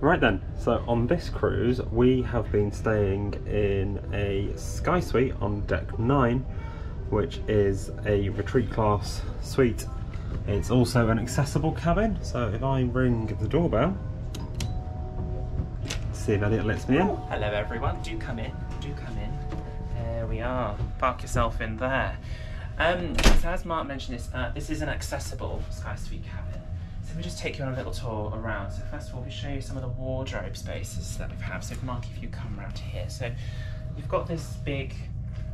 Right then, so on this cruise we have been staying in a Sky Suite on deck 9, which is a retreat class suite. It's also an accessible cabin, so if I ring the doorbell, see if Elliot lets me in. Hello everyone, do come in, do come in. There we are, park yourself in there. So as Mark mentioned, this is an accessible Sky Suite cabin. So we'll just take you on a little tour around. So first of all, we show you some of the wardrobe spaces that we have. So Mark, if you come around here. So you've got this big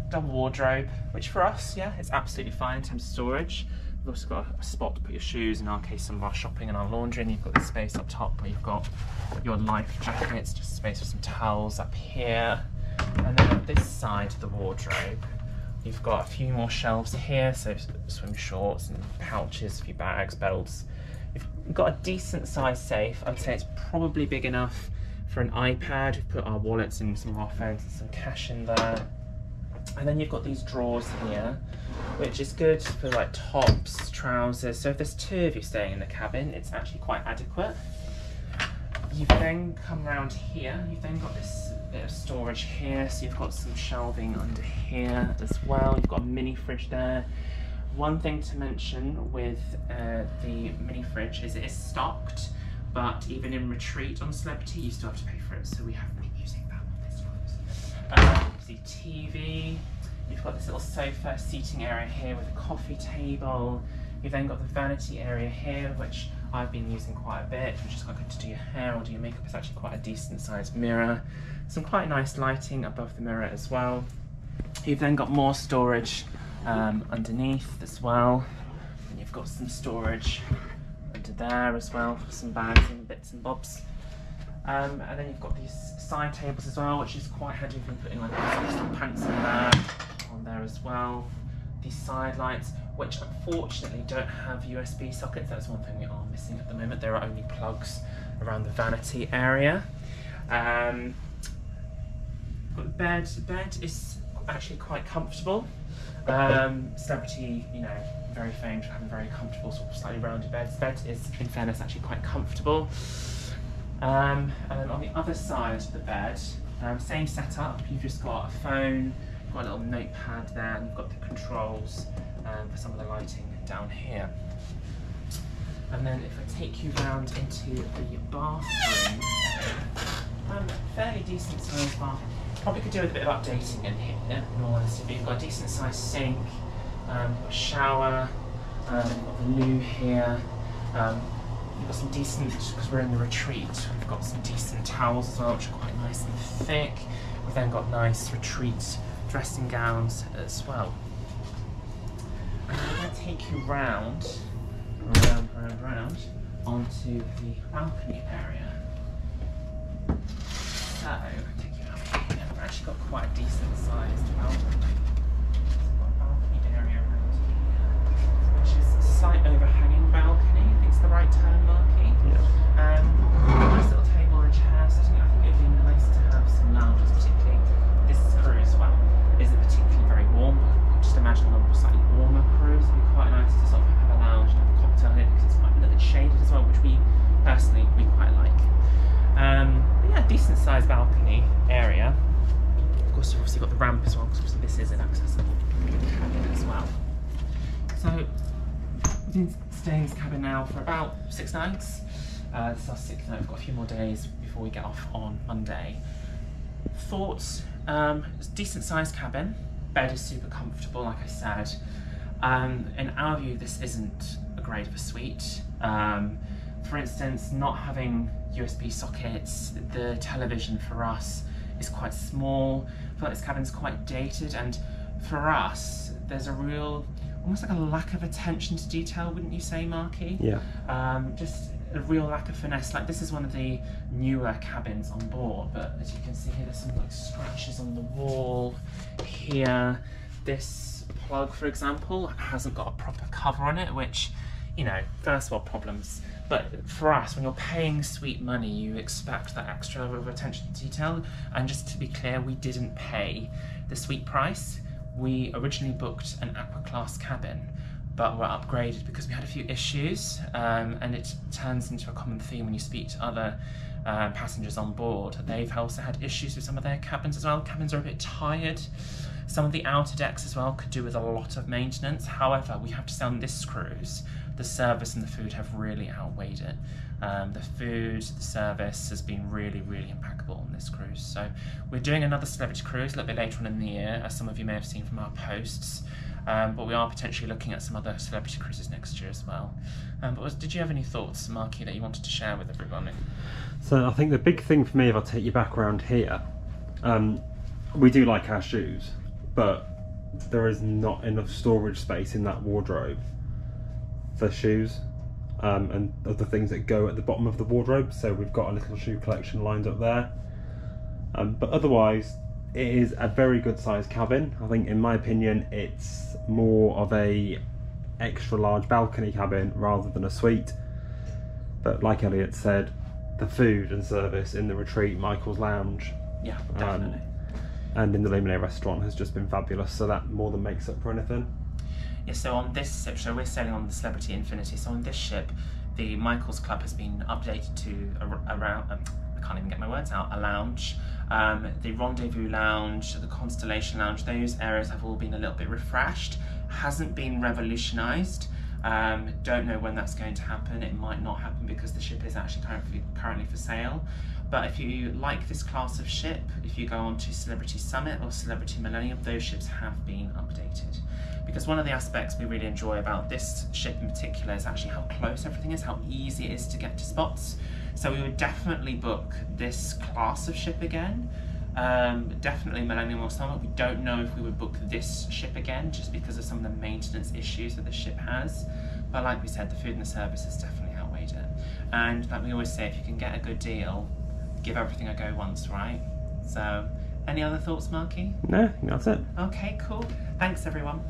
double wardrobe, which for us, yeah, it's absolutely fine in terms of storage. We've also got a spot to put your shoes, in our case some of our shopping and our laundry, and you've got this space up top where you've got your life jackets, just space for some towels up here. And then on this side of the wardrobe, you've got a few more shelves here, so swim shorts and pouches, a few bags, belts. You've got a decent sized safe. I'd say it's probably big enough for an iPad. We've put our wallets and some of our phones and some cash in there. And then you've got these drawers here, which is good for like tops, trousers. So if there's two of you staying in the cabin, it's actually quite adequate. You've then come around here. You've then got this bit of storage here. So you've got some shelving under here as well. You've got a mini fridge there. One thing to mention with the mini fridge is it is stocked, but even in retreat on Celebrity, you still have to pay for it. So we haven't been using that one this time. The TV, you've got this little sofa seating area here with a coffee table. You've then got the vanity area here, which I've been using quite a bit, which is quite good to do your hair or do your makeup. It's actually quite a decent sized mirror. Some quite nice lighting above the mirror as well. You've then got more storage underneath as well, and you've got some storage under there as well for some bags and bits and bobs. And then you've got these side tables as well, which is quite handy if you're putting like some pants in there, on there as well. These side lights, which unfortunately don't have USB sockets. That's one thing we are missing at the moment. There are only plugs around the vanity area. Got the bed. The bed is actually quite comfortable. Celebrity, you know, very famed for having very comfortable, sort of slightly rounded beds. The bed is, in fairness, actually quite comfortable. And then on the other side of the bed, same setup. You've just got a phone, got a little notepad there, and you've got the controls for some of the lighting down here. And then if I take you round into the bathroom, fairly decent sized bath. Probably could do with a bit of updating in here, in all honesty. But you've got a decent sized sink, a shower, you've got the loo here. You've got some decent, because we're in the retreat, we've got some decent towels as well, which are quite nice and thick. We've then got nice retreat dressing gowns as well. And I'm going to take you round onto the balcony area. So, take you out here. We've actually got quite a decent sized balcony. So we've got a balcony area around here, which is a slight overhanging balcony. I think it's the right term, Marky. Yeah. Nice little table and chairs. I think it'd be nice to have some lounges, particularly this cruise. Well, isn't particularly very warm, but just imagine on a slightly warmer cruise. It'd be quite nice to sort of have a lounge and have a cocktail here because it's quite a little bit shaded as well, which we personally quite like. But yeah, decent sized balcony area. Of course, you've obviously got the ramp as well, because obviously this is an accessible cabin as well. So we've been staying in this cabin now for about 6 nights. This is our 6th night. We've got a few more days before we get off on Monday. Thoughts? It's a decent sized cabin. Bed is super comfortable, like I said. In our view, this isn't a grade of a suite. For instance, not having USB sockets, the television for us is quite small. I feel like this cabin's quite dated, and for us, there's a real, almost like a lack of attention to detail, wouldn't you say, Marky? Yeah. Just a real lack of finesse. Like, this is one of the newer cabins on board, but as you can see here, there's some like scratches on the wall here. This plug, for example, hasn't got a proper cover on it, which, you know, first world problems. But for us, when you're paying suite money, you expect that extra level of attention to detail. And just to be clear, we didn't pay the suite price. We originally booked an aqua class cabin, but were upgraded because we had a few issues, and it turns into a common theme when you speak to other passengers on board. They've also had issues with some of their cabins as well. Cabins are a bit tired. Some of the outer decks as well could do with a lot of maintenance. However, we have to say on this cruise, the service and the food have really outweighed it. The food, the service has been really, really impeccable on this cruise. So we're doing another celebrity cruise a little bit later on in the year, as some of you may have seen from our posts. But we are potentially looking at some other celebrity cruises next year as well. Did you have any thoughts, Marky, that you wanted to share with everyone? So I think the big thing for me, if I take you back around here, we do like our shoes, but there is not enough storage space in that wardrobe for shoes and other things that go at the bottom of the wardrobe. So we've got a little shoe collection lined up there. But otherwise, it is a very good sized cabin. I think, in my opinion, it's more of a extra large balcony cabin rather than a suite. But like Elliot said, the food and service in the retreat, Michael's Lounge, yeah, definitely, and in the Luminaire restaurant has just been fabulous. So that more than makes up for anything. Yeah, so on this ship, so we're sailing on the Celebrity Infinity. So on this ship, the Michael's Club has been updated to around, I can't even get my words out, a lounge. The Rendezvous Lounge, the Constellation Lounge, those areas have all been a little bit refreshed. Hasn't been revolutionised. Don't know when that's going to happen. It might not happen because the ship is actually currently for sale. But if you like this class of ship, if you go on to Celebrity Summit or Celebrity Millennium, those ships have been updated. Because one of the aspects we really enjoy about this ship in particular is actually how close everything is, how easy it is to get to spots. So we would definitely book this class of ship again. Definitely Millennium or Summit. We don't know if we would book this ship again just because of some of the maintenance issues that the ship has. But like we said, the food and the service has definitely outweighed it. And like we always say, if you can get a good deal, give everything a go once, right? So, any other thoughts, Marky? No, I think that's it. Okay, cool. Thanks, everyone.